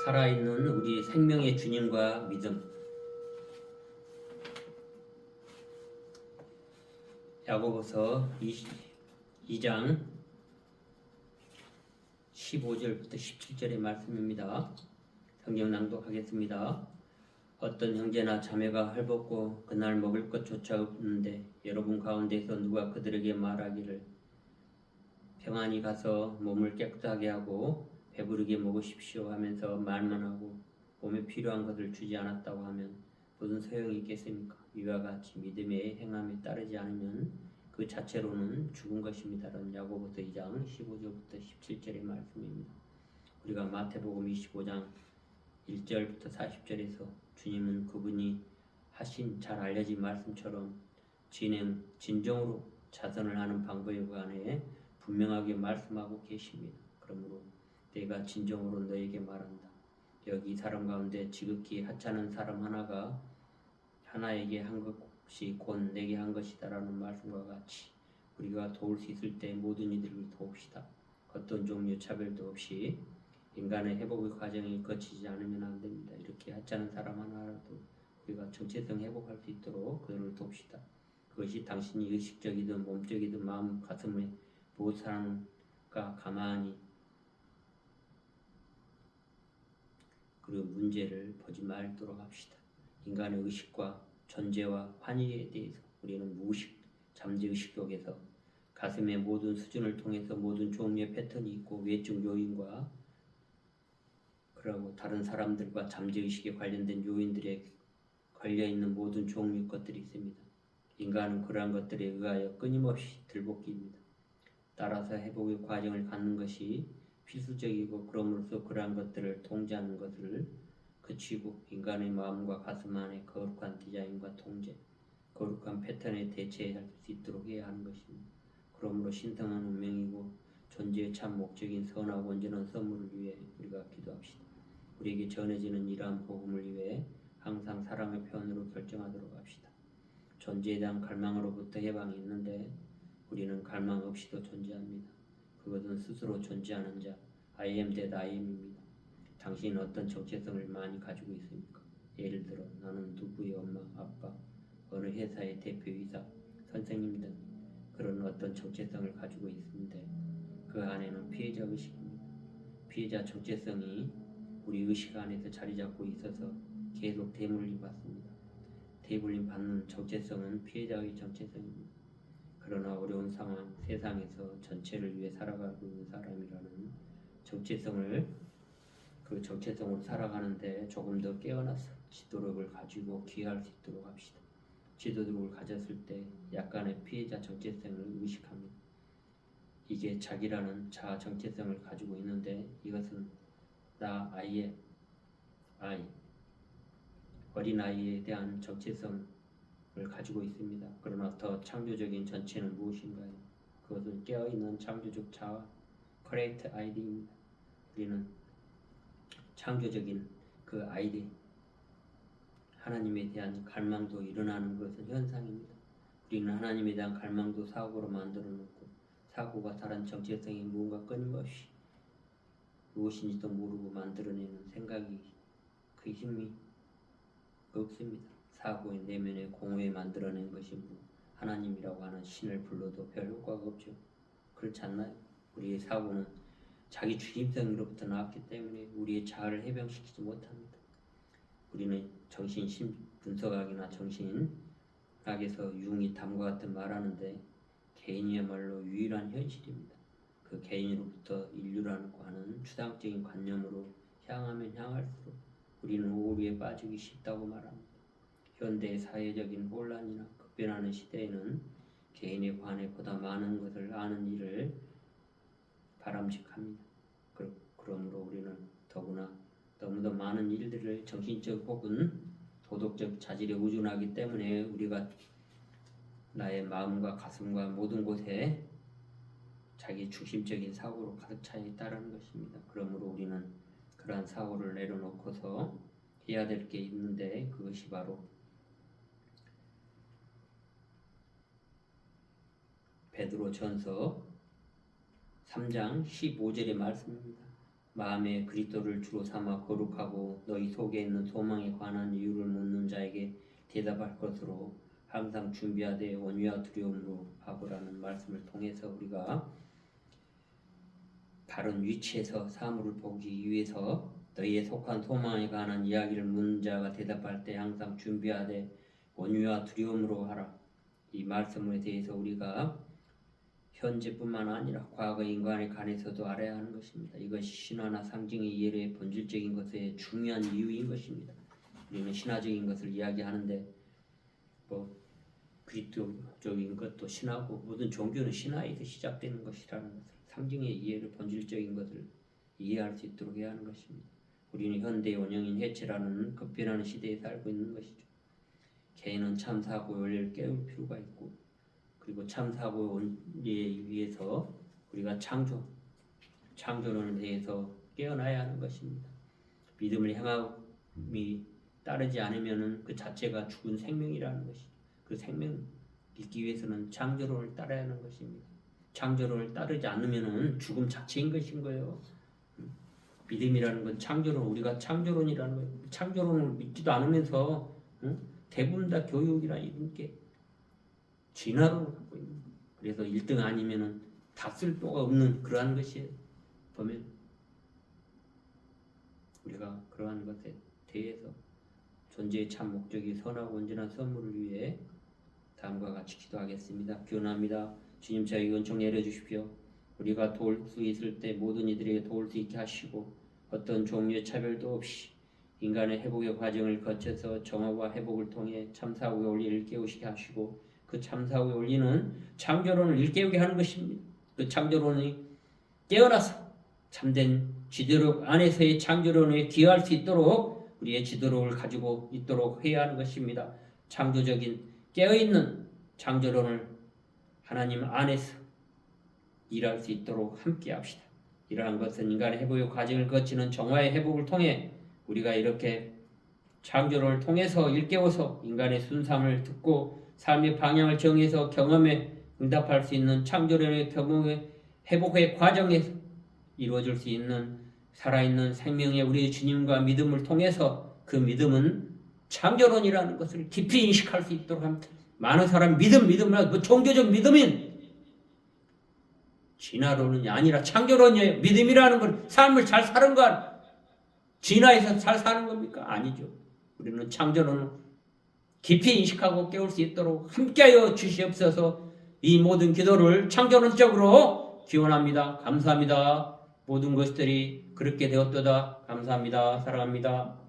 살아있는 우리 생명의 주님과 믿음. 야고보서 2장 15절부터 17절의 말씀입니다. 성경 낭독하겠습니다. 어떤 형제나 자매가 헐벗고 그날 먹을 것조차 없는데 여러분 가운데서 누가 그들에게 말하기를 평안히 가서 몸을 깨끗하게 하고 배부르게 먹으십시오 하면서 말만 하고 몸에 필요한 것을 주지 않았다고 하면 무슨 소용이 있겠습니까? 이와 같이 믿음의 행함에 따르지 않으면 그 자체로는 죽은 것입니다라는 야고보서 2장 15절부터 17절의 말씀입니다. 우리가 마태복음 25장 1절부터 40절에서 주님은 그분이 하신 잘 알려진 말씀처럼 진정으로 자선을 하는 방법에 관해 분명하게 말씀하고 계십니다. 그러므로 내가 진정으로 너에게 말한다. 여기 사람 가운데 지극히 하찮은 사람 하나에게 한 것이 곧 내게 한 것이다라는 말씀과 같이 우리가 도울 수 있을 때 모든 이들을 도웁시다. 어떤 종류 차별도 없이 인간의 회복의 과정을 거치지 않으면 안 됩니다. 이렇게 하찮은 사람 하나라도 우리가 정체성 회복할 수 있도록 그들을 돕시다. 그것이 당신이 의식적이든 몸적이든 마음 가슴에 무엇을 하는가 가만히 그 문제를 보지 말도록 합시다. 인간의 의식과 존재와 환희에 대해서 우리는 무의식, 잠재의식 속에서 가슴의 모든 수준을 통해서 모든 종류의 패턴이 있고 외적 요인과 그리고 다른 사람들과 잠재의식에 관련된 요인들에 걸려있는 모든 종류의 것들이 있습니다. 인간은 그러한 것들에 의하여 끊임없이 들볶이입니다. 따라서 회복의 과정을 갖는 것이 필수적이고 그럼으로써 그러한 것들을 통제하는 것을 그치고 인간의 마음과 가슴 안에 거룩한 디자인과 통제, 거룩한 패턴에 대체할 수 있도록 해야 하는 것입니다. 그러므로 신성한 운명이고 존재의 참 목적인 선하고 온전한 선물을 위해 우리가 기도합시다. 우리에게 전해지는 이러한 복음을 위해 항상 사랑의 표현으로 결정하도록 합시다. 존재에 대한 갈망으로부터 해방이 있는데 우리는 갈망 없이도 존재합니다. 그것은 스스로 존재하는 자, I am that I am입니다. 당신은 어떤 정체성을 많이 가지고 있습니까? 예를 들어 나는 누구의 엄마, 아빠, 어느 회사의 대표이사, 선생님 등 그런 어떤 정체성을 가지고 있는데 그 안에는 피해자 의식입니다. 피해자 정체성이 우리 의식 안에서 자리 잡고 있어서 계속 대물림 받습니다. 대물림 받는 정체성은 피해자의 정체성입니다. 그러나 어려운 상황, 세상에서 전체를 위해 살아가고 있는 사람이라는 그 정체성으로 살아가는데 조금 더 깨어나서 지도력을 가지고 기여할 수 있도록 합시다. 지도력을 가졌을 때 약간의 피해자 정체성을 의식합니다. 이게 자기라는 자아 정체성을 가지고 있는데 이것은 나 아이의 어린아이에 대한 정체성을 가지고 있습니다. 그러나 더 창조적인 전체는 무엇인가요? 그것은 깨어있는 창조적 자아, Create ID입니다. 우리는 창조적인 그 아이디, 하나님에 대한 갈망도 일어나는 것은 현상입니다. 우리는 하나님에 대한 갈망도 사고로 만들어 놓고 사고가 다른 정체성이 무언가 끊임없이 무엇인지도 모르고 만들어내는 생각이 그 힘이 없습니다. 사고의 내면의 공허에 만들어낸 것이 하나님이라고 하는 신을 불러도 별 효과가 없죠. 그렇지 않나요? 우리의 사고는 자기 주심성으로부터 나왔기 때문에 우리의 자아를 해방시키지 못합니다. 우리는 정신 분석학이나 정신학에서 융이 다음과 같은 말하는데 개인이야말로 유일한 현실입니다. 그 개인으로부터 인류라는 하는 추상적인 관념으로 향하면 향할수록 우리는 오류에 빠지기 쉽다고 말합니다. 현대의 사회적인 혼란이나 급변하는 시대에는 개인에 관해 보다 많은 것을 아는 일을 바람직합니다. 그러므로 우리는 더구나 너무도 많은 일들을 정신적 혹은 도덕적 자질에 의존하기 때문에 우리가 나의 마음과 가슴과 모든 곳에 자기 중심적인 사고로 가득 차 있다는 것입니다. 그러므로 우리는 그러한 사고를 내려놓고서 해야 될 게 있는데 그것이 바로 베드로전서 3장 15절의 말씀입니다. 마음에 그리스도를 주로 삼아 거룩하고 너희 속에 있는 소망에 관한 이유를 묻는 자에게 대답할 것으로 항상 준비하되 온유와 두려움으로 하고라는 말씀을 통해서 우리가 바른 위치에서 사물을 보기 위해서 너희에 속한 소망에 관한 이야기를 묻는 자가 대답할 때 항상 준비하되 온유와 두려움으로 하라. 이 말씀에 대해서 우리가 현재뿐만 아니라 과거 인간에 관해서도 알아야 하는 것입니다. 이것이 신화나 상징의 이해의 본질적인 것의 중요한 이유인 것입니다. 우리는 신화적인 것을 이야기하는데 그리스도적인 것도 신화고 모든 종교는 신화에서 시작되는 것이라는 것을 상징의 이해를 본질적인 것을 이해할 수 있도록 해야 하는 것입니다. 우리는 현대 원형인 해체라는 급변하는 시대에 살고 있는 것이죠. 개인은 참 사고의 원리를 깨울 필요가 있고 그리고 참 사고의 원리에 위해서 우리가 창조론에 대해서 깨어나야 하는 것입니다. 믿음을 행함이 따르지 않으면 그 자체가 죽은 생명이라는 것이죠. 그 생명 있기 위해서는 창조론을 따라야 하는 것입니다. 창조론을 따르지 않으면 죽음 자체인 것인 거예요. 믿음이라는 건 창조론, 우리가 창조론이라는 거예요. 창조론을 믿지도 않으면서 대부분 다 교육이나 이런 게 진화론을 갖고 있는 거예요. 그래서 1등 아니면은 다 쓸모가 없는 그러한 것이에요. 보면 우리가 그러한 것에 대해서 존재의 참 목적이 선하고 온전한 선물을 위해 다음과 같이 기도하겠습니다. 기원합니다. 주님 저에게 은총 내려주십시오. 우리가 도울 수 있을 때 모든 이들에게 도울 수 있게 하시고 어떤 종류의 차별도 없이 인간의 회복의 과정을 거쳐서 정화와 회복을 통해 참사고의 원리를 일깨우시게 하시고 그 참사고의 원리는 창조론을 일깨우게 하는 것입니다. 그 창조론이 깨어나서 참된 지도력 안에서의 창조론에 기여할 수 있도록 우리의 지도력을 가지고 있도록 해야 하는 것입니다. 창조적인 깨어있는 창조론을 하나님 안에서 일할 수 있도록 함께 합시다. 이러한 것은 인간의 회복의 과정을 거치는 정화의 회복을 통해 우리가 이렇게 창조론을 통해서 일깨워서 인간의 순수함을 듣고 삶의 방향을 정해서 경험에 응답할 수 있는 창조론의 경험의 회복의 과정에서 이루어질 수 있는 살아있는 생명의 우리의 주님과 믿음을 통해서 그 믿음은 창조론이라는 것을 깊이 인식할 수 있도록 합니다. 많은 사람 믿음은 종교적 믿음인 진화론이 아니라 창조론이에요. 믿음이라는 건 삶을 잘 사는 것 진화해서 잘 사는 겁니까? 아니죠. 우리는 창조론을 깊이 인식하고 깨울 수 있도록 함께하여 주시옵소서. 이 모든 기도를 창조론적으로 기원합니다. 감사합니다. 모든 것들이 그렇게 되었도다. 감사합니다. 사랑합니다.